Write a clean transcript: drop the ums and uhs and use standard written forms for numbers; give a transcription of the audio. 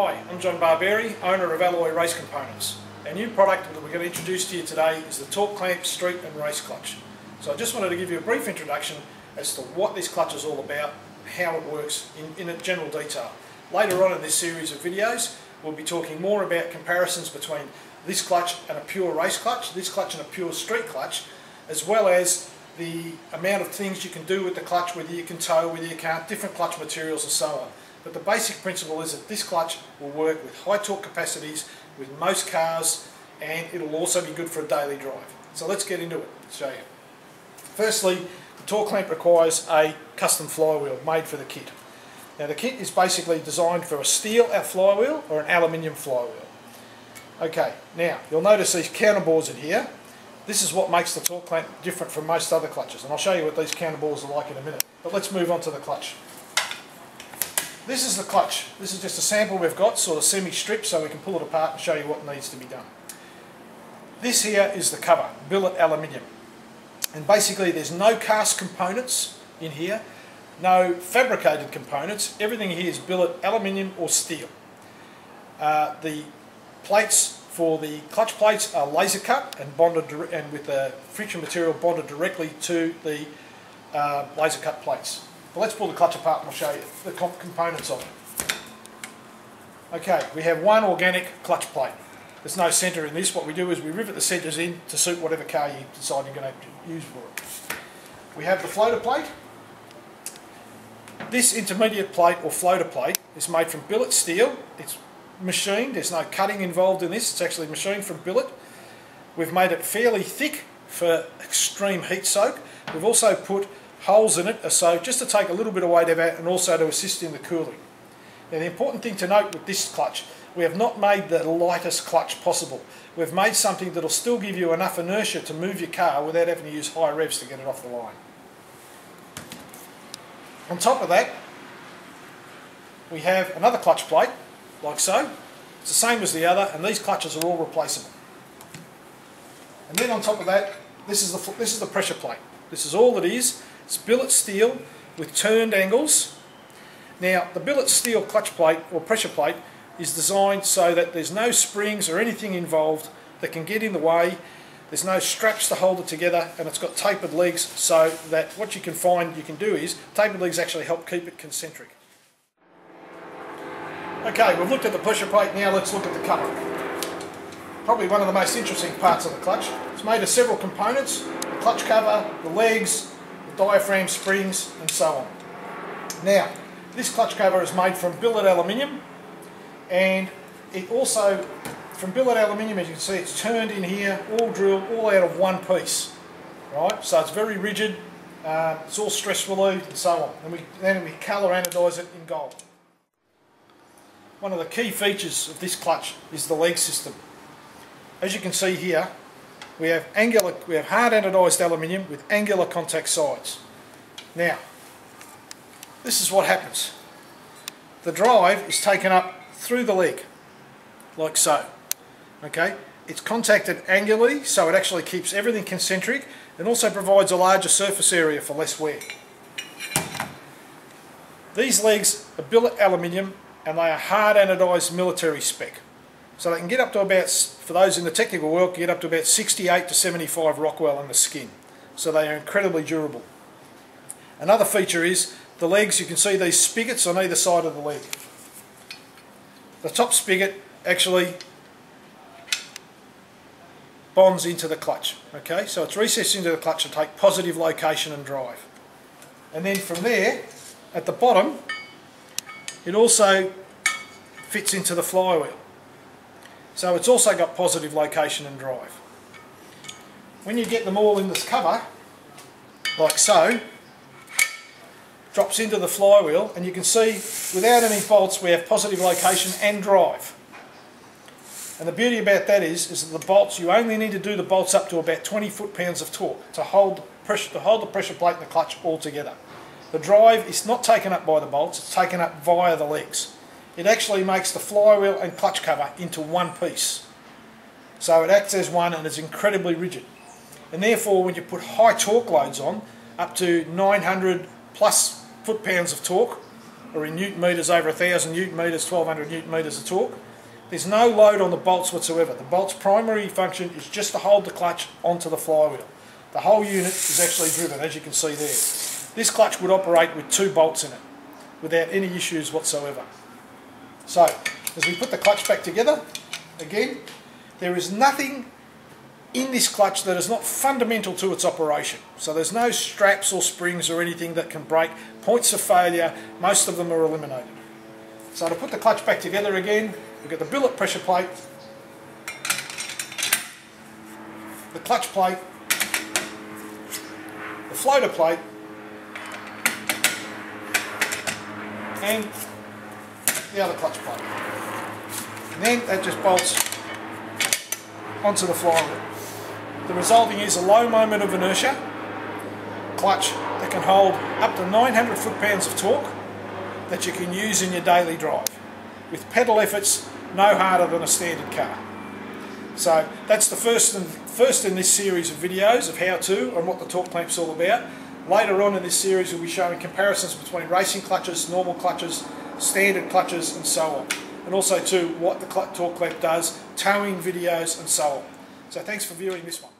Hi, I'm John Barberi, owner of Alloy Race Components. Our new product that we're going to introduce to you today is the Torque Clamp Street and Race Clutch. So I just wanted to give you a brief introduction as to what this clutch is all about and how it works in a general detail. Later on in this series of videos we'll be talking more about comparisons between this clutch and a pure race clutch, this clutch and a pure street clutch, as well as the amount of things you can do with the clutch, whether you can tow, whether you can't, different clutch materials and so on. But the basic principle is that this clutch will work with high torque capacities with most cars, and it'll also be good for a daily drive. So let's get into it, I'll show you. Firstly, the torque clamp requires a custom flywheel made for the kit. Now the kit is basically designed for a steel flywheel or an aluminium flywheel. Okay, now you'll notice these counterbores in here. This is what makes the torque clamp different from most other clutches, and I'll show you what these counterbores are like in a minute. But let's move on to the clutch. This is the clutch. This is just a sample we've got, sort of semi-stripped, so we can pull it apart and show you what needs to be done. This here is the cover, billet aluminium. And basically there's no cast components in here, no fabricated components. Everything here is billet aluminium or steel. The plates for the clutch plates are laser cut and bonded, and with the friction material bonded directly to the laser cut plates. But let's pull the clutch apart and I'll show you the components of it. Okay, we have one organic clutch plate. There's no centre in this. What we do is we rivet the centres in to suit whatever car you decide you're going to use for it. We have the floater plate. This intermediate plate or floater plate is made from billet steel. It's machined. There's no cutting involved in this. It's actually machined from billet. We've made it fairly thick for extreme heat soak. We've also put holes in it, so just to take a little bit of weight out and also to assist in the cooling. Now the important thing to note with this clutch, we have not made the lightest clutch possible. We've made something that will still give you enough inertia to move your car without having to use high revs to get it off the line. On top of that, we have another clutch plate, like so. It's the same as the other, and these clutches are all replaceable. And then on top of that, this is the pressure plate. This is all it is. It's billet steel with turned angles. Now the billet steel clutch plate or pressure plate is designed so that there's no springs or anything involved that can get in the way. There's no straps to hold it together, and it's got tapered legs, so that what you can find you can do is tapered legs actually help keep it concentric. Okay, we've looked at the pressure plate, now let's look at the cover. Probably one of the most interesting parts of the clutch. It's made of several components: the clutch cover, the legs, the diaphragm springs, and so on. Now, this clutch cover is made from billet aluminium, and it also, from billet aluminium, as you can see, it's turned in here, all drilled, all out of one piece. Right? So it's very rigid, it's all stress relieved and so on. And then we colour anodise it in gold. One of the key features of this clutch is the leg system. As you can see here, we have hard anodised aluminium with angular contact sides. Now, this is what happens. The drive is taken up through the leg, like so. Okay, it's contacted angularly, so it actually keeps everything concentric and also provides a larger surface area for less wear. These legs are billet aluminium and they are hard anodised military spec. So they can get up to about, for those in the technical world, get up to about 68 to 75 Rockwell in the skin. So they are incredibly durable. Another feature is the legs. You can see these spigots on either side of the leg. The top spigot actually bonds into the clutch. Okay, so it's recessed into the clutch to take positive location and drive. And then from there, at the bottom, it also fits into the flywheel. So it's also got positive location and drive. When you get them all in this cover, like so, drops into the flywheel, and you can see without any bolts we have positive location and drive. And the beauty about that is that the bolts, you only need to do the bolts up to about 20 foot-pounds of torque to hold the pressure plate and the clutch all together. The drive is not taken up by the bolts, it's taken up via the legs. It actually makes the flywheel and clutch cover into one piece. So it acts as one and is incredibly rigid. And therefore when you put high torque loads on, up to 900 plus foot-pounds of torque, or in newton metres over 1000 newton metres, 1200 newton metres of torque. There's no load on the bolts whatsoever. The bolt's primary function is just to hold the clutch onto the flywheel. The whole unit is actually driven, as you can see there. This clutch would operate with 2 bolts in it without any issues whatsoever. So, as we put the clutch back together, again, there is nothing in this clutch that is not fundamental to its operation. So there's no straps or springs or anything that can break. Points of failure, most of them are eliminated. So to put the clutch back together again, we've got the billet pressure plate, the clutch plate, the floater plate, and the other clutch plate. And then that just bolts onto the flywheel. The resulting is a low moment of inertia clutch that can hold up to 900 foot-pounds of torque that you can use in your daily drive, with pedal efforts no harder than a standard car. So that's the first in this series of videos of how-to and what the torque clamp's all about. Later on in this series we'll be showing comparisons between racing clutches, normal clutches, standard clutches and so on. And also too what the torque clamp does, towing videos and so on. So thanks for viewing this one.